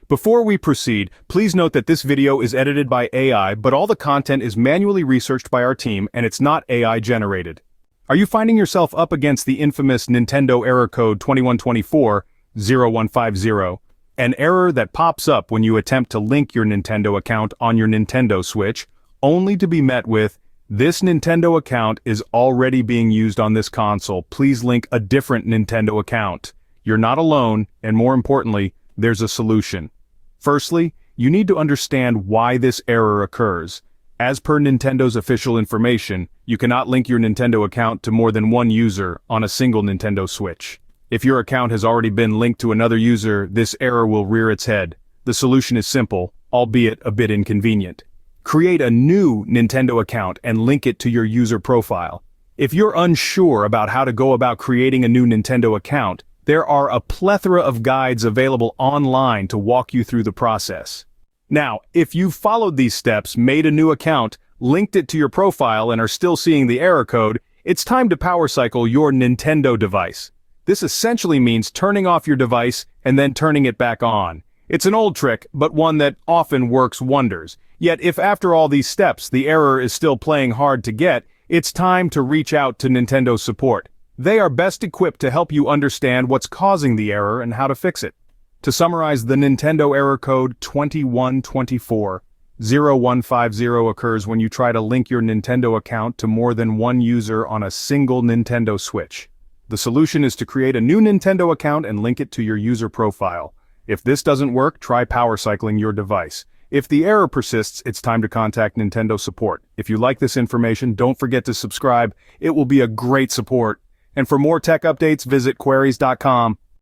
Before we proceed, please note that this video is edited by AI, but all the content is manually researched by our team and it's not AI generated. Are you finding yourself up against the infamous Nintendo error code 2124-0150, an error that pops up when you attempt to link your Nintendo account on your Nintendo Switch, only to be met with, "This Nintendo account is already being used on this console, please link a different Nintendo account"? You're not alone, and more importantly, there's a solution. Firstly, you need to understand why this error occurs. As per Nintendo's official information, you cannot link your Nintendo account to more than one user on a single Nintendo Switch. If your account has already been linked to another user, this error will rear its head. The solution is simple, albeit a bit inconvenient. Create a new Nintendo account and link it to your user profile. If you're unsure about how to go about creating a new Nintendo account, there are a plethora of guides available online to walk you through the process. Now, if you've followed these steps, made a new account, linked it to your profile and are still seeing the error code, it's time to power cycle your Nintendo device. This essentially means turning off your device and then turning it back on. It's an old trick, but one that often works wonders. Yet if after all these steps the error is still playing hard to get, it's time to reach out to Nintendo support. They are best equipped to help you understand what's causing the error and how to fix it. To summarize, the Nintendo error code 2124-0150 occurs when you try to link your Nintendo account to more than one user on a single Nintendo Switch. The solution is to create a new Nintendo account and link it to your user profile. If this doesn't work, try power cycling your device. If the error persists, it's time to contact Nintendo support. If you like this information, don't forget to subscribe. It will be a great support. And for more tech updates, visit queries.com.